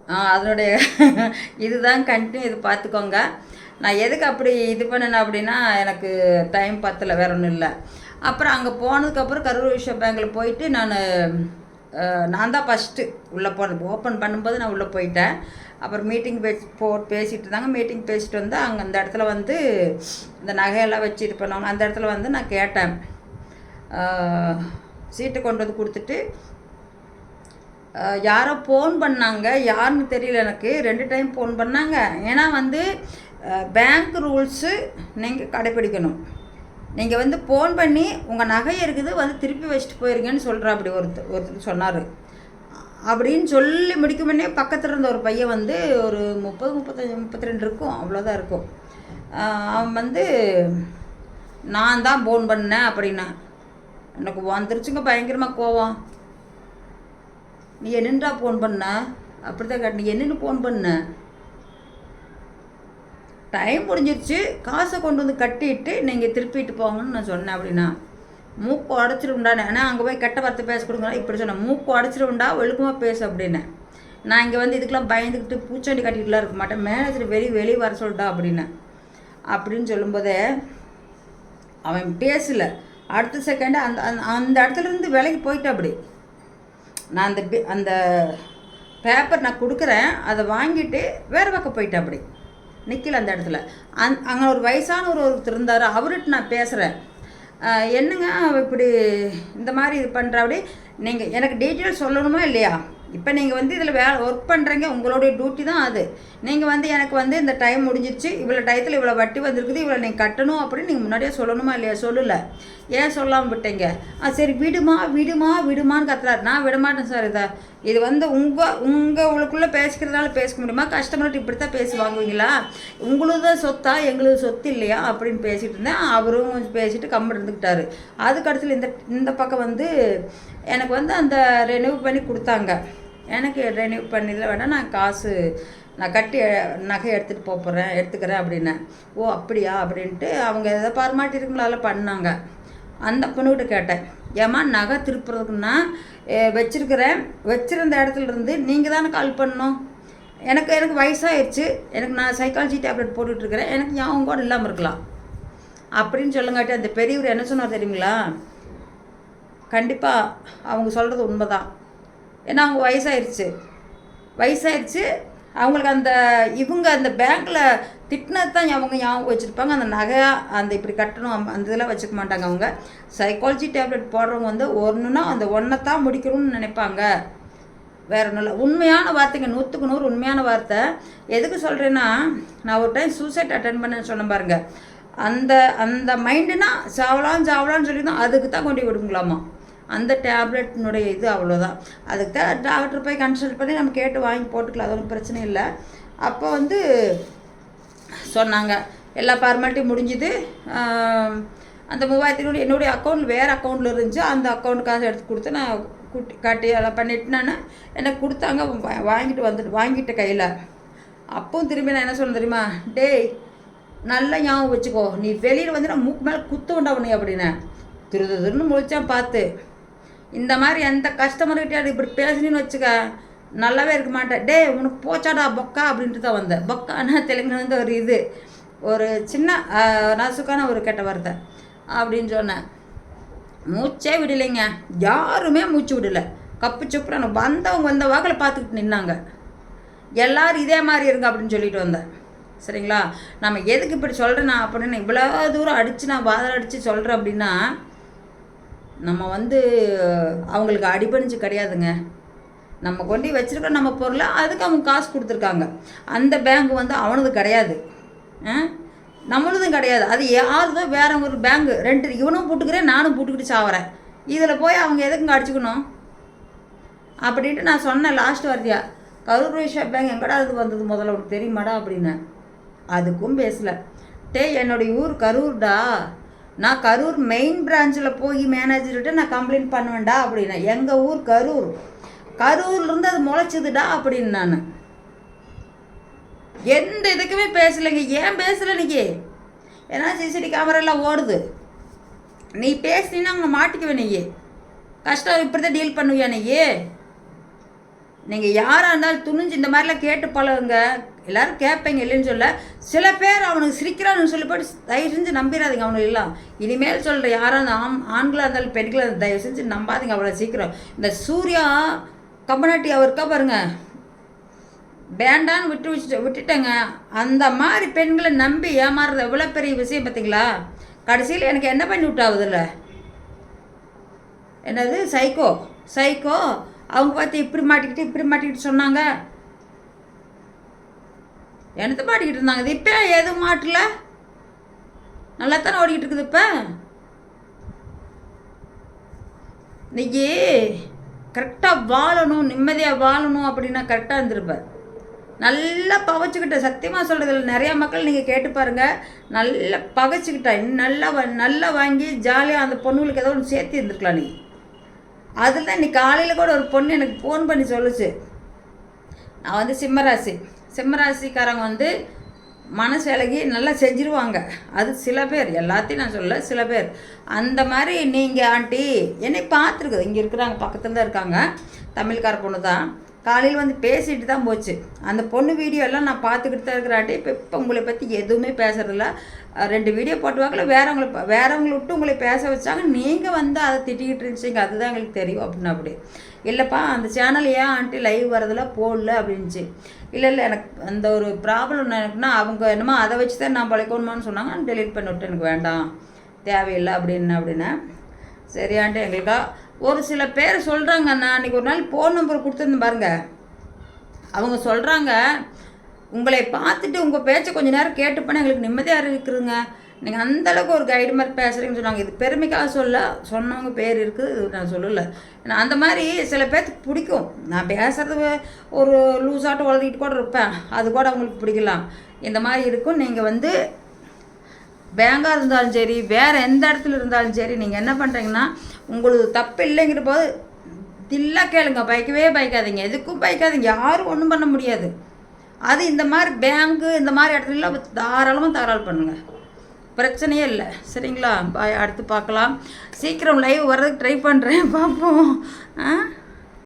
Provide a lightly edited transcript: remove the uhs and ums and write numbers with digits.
அதனுடைய இதுதான் கண்டினியூ, இது பார்த்துக்கோங்க. நான் எதுக்கு அப்படி இது பண்ணினேன் அப்படின்னா, எனக்கு டைம் பத்தல, வேற ஒன்றும் இல்லை. அப்புறம் அங்கே போனதுக்கப்புறம் கரூர் வைஸ்யா பேங்கில் போயிட்டு நான் தான் ஃபஸ்ட்டு உள்ளே போனது. ஓப்பன் பண்ணும்போது நான் உள்ளே போயிட்டேன். அப்புறம் மீட்டிங் பேசிகிட்டு இருந்தாங்க. மீட்டிங் பேசிட்டு வந்து அங்கே அந்த இடத்துல வந்து இந்த நகையெல்லாம் வச்சு இது பண்ணுவாங்க. அந்த இடத்துல வந்து நான் கேட்டேன். சீட்டை கொண்டு வந்து கொடுத்துட்டு யாரோ ஃபோன் பண்ணாங்க, யாருன்னு தெரியல எனக்கு. 2 டைம் ஃபோன் பண்ணாங்க. ஏன்னா வந்து பேங்க் ரூல்ஸு நீங்கள் கடைப்பிடிக்கணும். நீங்கள் வந்து ஃபோன் பண்ணி உங்கள் நகை இருக்குது வந்து திருப்பி வச்சுட்டு போயிருங்கன்னு சொல்கிறா. அப்படி ஒருத்தர் சொன்னார். அப்படின்னு சொல்லி முடிக்க முன்னே பக்கத்தில் இருந்த ஒரு பையன் வந்து ஒரு 30, 35, 32 இருக்கும், அவ்வளோதான் இருக்கும். அவன் வந்து நான் தான் ஃபோன் பண்ணேன் அப்படின்னா. எனக்கு வந்துருச்சுங்க பயங்கரமாக கோவம். நீ என்னன்றா ஃபோன் பண்ண? அப்படி தான் கேட்ட. நீ என்னென்னு ஃபோன் பண்ண? டைம் முடிஞ்சிருச்சு, காசை கொண்டு வந்து கட்டிட்டு நீங்கள் திருப்பிட்டு போங்கன்னு நான் சொன்னேன் அப்படின்னா. மூக்கு உடச்சிருவுண்டானே. ஆனால் அங்கே போய் கெட்ட வார்த்தை பேச கொடுங்க இப்படி சொன்னேன். மூக்கு உடச்சிருவுண்டா, ஒழுக்கமாக பேசு அப்படின்னேன். நான் இங்கே வந்து இதுக்கெல்லாம் பயந்துக்கிட்டு பூச்சாண்டி கட்டிட்டுலாம் இருக்க மாட்டேன். மேனேஜர் வெளியே வர சொல்லிட்டா அப்படின்னு சொல்லும்போதே அவன் பேசலை. அடுத்த செகண்டு அந்த இடத்துலேருந்து விலைக்கு போயிட்டேன். அப்படி நான் அந்த பேப்பர் நான் கொடுக்குறேன், அதை வாங்கிட்டு வேறு பக்கம் போயிட்டேன். அப்படி நிற்கல அந்த இடத்துல. அங்கே ஒரு வயசான ஒருத்தர் இருந்தார். அவர்கிட்ட நான் பேசுகிறேன். என்னங்க இப்படி இந்த மாதிரி இது பண்ணுற அப்படி நீங்கள் எனக்கு டீட்டெயில்ஸ் சொல்லணுமா இல்லையா? இப்போ நீங்கள் வந்து இதில் ஒர்க் பண்ணுறீங்க, உங்களுடைய டியூட்டி தான் அது. நீங்கள் வந்து எனக்கு வந்து இந்த டைம் முடிஞ்சிருச்சு, இவ்வளோ டயத்தில் இவ்வளோ வட்டி வந்திருக்குது, இவ்வளோ நீங்கள் கட்டணும் அப்படின்னு நீங்கள் முன்னாடியே சொல்லணுமா இல்லையா? சொல்லலை. ஏன் சொல்லாமல் விட்டீங்க? சரி விடுமான்னு கத்துறாரு. நான் விடமாட்டேன் சார். இது வந்து உங்களுக்குள்ளே பேசிக்கிறதுனால பேச முடியுமா? கஸ்டமர்கிட்ட இப்படி தான் பேசி வாங்குவீங்களா? உங்களுக்கு தான் சொத்தா, எங்களுக்கு சொத்து இல்லையா அப்படின்னு பேசிகிட்டு இருந்தேன். அவரும் கொஞ்சம் பேசிட்டு கம்மல் இருந்துக்கிட்டாரு. அதுக்கடுத்துல இந்த பக்கம் வந்து எனக்கு வந்து அந்த ரெனியூ பண்ணி கொடுத்தாங்க. எனக்கு ரெனியூ பண்ணிதில் வேணால் நான் கட்டி நகை எடுத்துக்கிறேன் அப்படின்னேன். ஓ அப்படியா அப்படின்ட்டு அவங்க எதை பாரமாட்டிருக்குங்களா அதெல்லாம் பண்ணாங்க. அந்த பொண்ணுக்கிட்ட கேட்டேன், ஏம்மா நகை திருப்புறதுக்குன்னா வச்சுருந்த இடத்துல இருந்து நீங்கள் தானே கால் பண்ணணும். எனக்கு வயசாகிடுச்சு, நான் சைக்காலஜி டேப்லெட் போட்டுட்ருக்கிறேன், எனக்கு ஞாபகம் கூட இல்லாமல் இருக்கலாம் அப்படின்னு சொல்லுங்காட்டி அந்த பெரியவர் என்ன சொன்னார் தெரியுங்களா? கண்டிப்பாக அவங்க சொல்கிறது உண்மை தான். ஏன்னா அவங்க வயசாயிருச்சு அவங்களுக்கு அந்த பேங்க்கில் திட்டினது தான் அவங்க ஞாபகம் வச்சுருப்பாங்க. அந்த நகை இப்படி கட்டணும் அந்த இதெல்லாம் வச்சுக்க மாட்டாங்க. அவங்க சைக்காலஜி டேப்லெட் போடுறவங்க வந்து ஒன்றுனா அந்த ஒன்றை தான் முடிக்கணும்னு நினைப்பாங்க, வேறு ஒன்றும் இல்லை. உண்மையான வார்த்தைங்க, 100க்கு 100 உண்மையான வார்த்தை. எதுக்கு சொல்கிறேன்னா, நான் ஒரு டைம் சூசைட் அட்டென்ட் பண்ணேன்னு சொன்ன பாருங்க. அந்த மைண்டுனா சாவலான்னு சொல்லி தான் அதுக்கு தான் கொண்டு விடுங்களாமா. அந்த டேப்லெட்னுடைய இது அவ்வளோதான். அதுக்கு தான் டாக்டர் போய் கன்சல்ட் பண்ணி நம்ம கேட்டு வாங்கி போட்டுக்கலாம், அது ஒன்றும் பிரச்சனை இல்லை. அப்போ வந்து சொன்னாங்க எல்லா ஃபார்மாலிட்டியும் முடிஞ்சுது. அந்த 3000 என்னுடைய அக்கௌண்ட் வேறு அக்கௌண்ட்டில் இருந்துச்சு. அந்த அக்கௌண்ட் காசு எடுத்து கொடுத்து நான் காட்டி எல்லாம் பண்ணிவிட்டு எனக்கு கொடுத்தாங்க. வாங்கிட்ட கையில். அப்பவும் திரும்பி நான் என்ன சொன்னேன் தெரியுமா? டேய் நல்லா ஞாபகம் வச்சுக்கோ, நீ வெளியில் வந்து நான் மூக்கு மேலே குத்த உண்டாவணி அப்படின்னு திருன்னு முழிச்சான் பார்த்து. இந்த மாதிரி எந்த கஸ்டமர்கிட்ட இப்படி பேசுனின்னு வச்சுக்க நல்லாவே இருக்க மாட்டேன். டே உனக்கு போச்சாடா பொக்கா அப்படின்ட்டு தான் வந்தேன். பொக்கானா தெலுங்குலேருந்து ஒரு சின்ன நசுக்கான ஒரு கெட்ட வார்த்தை அப்படின்னு சொன்னேன். மூச்சே விடலைங்க, யாருமே மூச்சு விடலை. கப்பு சுப்புறான வந்த வாக்கில் பார்த்துக்கிட்டு நின்னாங்க. எல்லோரும் இதே மாதிரி இருங்க அப்படின்னு சொல்லிட்டு வந்தேன். சரிங்களா? நம்ம எதுக்கு இப்படி சொல்கிறேன்னா அப்படின்னு இவ்வளோ தூரம் நான் வாதம் அடித்து சொல்கிறேன் அப்படின்னா, நம்ம வந்து அவங்களுக்கு அடிபணிஞ்சு கிடையாதுங்க. நம்ம கொண்டு வச்சுருக்கோம் நம்ம பொருளை, அதுக்கு அவங்க காசு கொடுத்துருக்காங்க. அந்த பேங்க் வந்து அவனது கிடையாது, நம்மளதும் கிடையாது. அது யாருதோ வேற ஒரு பேங்க். 2 இவனும் போட்டுக்கிறேன், நானும் போட்டுக்கிட்டு சாவறேன். இதில் போய் அவங்க எதுக்குங்க அடிச்சுக்கணும் அப்படின்ட்டு நான் சொன்னேன் லாஸ்ட் வார்த்தையா. கரூர் வைஸ்யா பேங்க் எங்கடா இது வந்தது முதல்ல உனக்கு தெரியுமாடா அப்படின்னு. அதுக்கும் பேசலை. என்னுடைய ஊர் கரூர்டா, நான் கரூர் மெயின் பிரான்ச்சில் போய் மேனேஜர்கிட்ட நான் கம்ப்ளைண்ட் பண்ணுவேன்டா அப்படின்னா. எங்கள் ஊர் கரூர்லேருந்து அது முளைச்சிதுடா அப்படின்னு நான் எந்த இதுக்குமே பேசலைங்க. ஏன் பேசலை நீ? ஏன்னா சிசிடி கேமராலாம் ஓடுது. நீ பேசினா அவங்க மாட்டிக்குவே. நீ கஷ்டம் இப்படி தான் டீல் பண்ணுவியா? நீங்கள் யாராக இருந்தாலும் துணிஞ்சு இந்த மாதிரிலாம் கேட்டு பழகுங்க. எல்லோரும் கேட்பீங்க இல்லைன்னு சொல்ல. சில பேர் அவனுக்கு சிரிக்கிறான்னு சொல்லி போட்டு தயவு செஞ்சு நம்பிடாதீங்க அவனுக்கு எல்லாம். இனிமேல் சொல்கிற யாராக இருந்தால் ஆண்களாக இருந்தாலும் பெண்களாக இருந்தாலும் தயவு செஞ்சு நம்பாதீங்க அவ்வளோ சீக்கிரம். இந்த சூர்யா கம்பனாட்டி அவர் இருக்கா பாருங்க, வேண்டான்னு விட்டுட்டேங்க. அந்த மாதிரி பெண்களை நம்பி ஏமாறுறது எவ்வளோ பெரிய விஷயம் பார்த்தீங்களா? கடைசியில் எனக்கு என்ன பண்ணி விட்டாவதில்ல, என்னது சைக்கோ அவங்க பார்த்து இப்படி மாட்டிக்கிட்டு சொன்னாங்க. என்னத்தை மாட்டிக்கிட்டு இருந்தாங்க? இது இப்போ எதுவும் மாட்டல, நல்லா தானே ஓடிக்கிட்டு இருக்குது. இப்போ இன்னைக்கு கரெக்டாக வாழணும், நிம்மதியாக வாழணும் அப்படின்னா கரெக்டாக இருந்திருப்பேன். நல்லா பகைச்சிக்கிட்ட, சத்தியமாக சொல்கிறதில்ல, நிறையா மக்கள் நீங்கள் கேட்டு பாருங்கள். நல்லா பகைச்சிக்கிட்டா நல்லா வாங்கி ஜாலியாக அந்த பொண்ணுங்களுக்கு ஏதோ ஒன்று சேர்த்து இருந்திருக்கலாம். நீ அதில் தான் இன்னைக்கு காலையில் கூட ஒரு பொண்ணு எனக்கு ஃபோன் பண்ணி சொல்லுச்சு. நான் வந்து சிம்மராசிக்காரங்க மனசு இலகி நல்லா செஞ்சுருவாங்க. அது சில பேர், எல்லாத்தையும் நான் சொல்ல, சில பேர் அந்த மாதிரி. நீங்கள் ஆண்டி என்னை பார்த்துருக்குது, இங்கே இருக்கிறாங்க, பக்கத்தில் தான் இருக்காங்க, தமிழ்கார பொண்ணு தான். காலையில் பேசிட்டு தான் போச்சு. அந்த பொண்ணு வீடியோ எல்லாம் நான் பார்த்துக்கிட்டு தான் இருக்கிறாட்டி. இப்போ உங்களை பற்றி எதுவுமே பேசுறதில்ல. 2 வீடியோ போட்டுவாங்கள, வேறவங்களை விட்டு உங்களை பேச வச்சாங்க. நீங்கள் அதை திட்டிக்கிட்டு இருந்துச்சிங்க, அதுதான் எங்களுக்கு தெரியும் அப்படின்னு. அப்படி இல்லைப்பா அந்த சேனல் ஏன் ஆண்டி லைவ் வரதில் போடல அப்படின்ச்சு. இல்லை எனக்கு அந்த ஒரு ப்ராப்ளம் எனக்குன்னா, அவங்க என்னமோ அதை வச்சு தான் நான் பழைக்கணுமான்னு சொன்னாங்க. நான் டெலீட் பண்ணி விட்டு, எனக்கு வேண்டாம் தேவையில்லை அப்படின்னா சரியான்ட்டு. எங்களுக்கா ஒரு சில பேர் சொல்கிறாங்க, நான் அன்றைக்கி ஒரு நாள் ஃபோன் நம்பர் கொடுத்துருந்தேன் பாருங்க. அவங்க சொல்கிறாங்க, உங்களை பார்த்துட்டு உங்கள் பேச்சை கொஞ்சம் நேரம் கேட்டுப்போனால் எங்களுக்கு நிம்மதியாக இருக்குதுங்க, நீங்கள் அந்தளவுக்கு ஒரு கைடு மாதிரி பேசுகிறீங்கன்னு சொன்னாங்க. இது பெருமைக்காக சொன்னவங்க பேர் இருக்குது, இது நான் சொல்லலை. ஏன்னா அந்த மாதிரி சில பேர்த்துக்கு பிடிக்கும். நான் பேசுகிறது ஒரு லூஸாட்டம் வளர்த்திக்கிட்டு கூட இருப்பேன், அது கூட அவங்களுக்கு பிடிக்கலாம். இந்த மாதிரி இருக்கும். நீங்கள் பேங்காக இருந்தாலும் சரி, வேறு எந்த இடத்துல இருந்தாலும் சரி, நீங்கள் என்ன பண்ணுறீங்கன்னா, உங்களுக்கு தப்பு இல்லைங்கிற போது தில்லாக கேளுங்க, பயக்காதீங்க, எதுக்கும் பயக்காதீங்க, யாரும் ஒன்றும் பண்ண முடியாது. அது இந்த மாதிரி பேங்கு இந்த மாதிரி இடத்துலலாம் தாராளமாக பண்ணுங்கள், பிரச்சனையே இல்லை. சரிங்களா? பாய், அடுத்து பார்க்கலாம். சீக்கிரம் லைவ் வர்றதுக்கு ட்ரை பண்ணுறேன், பார்ப்போம்.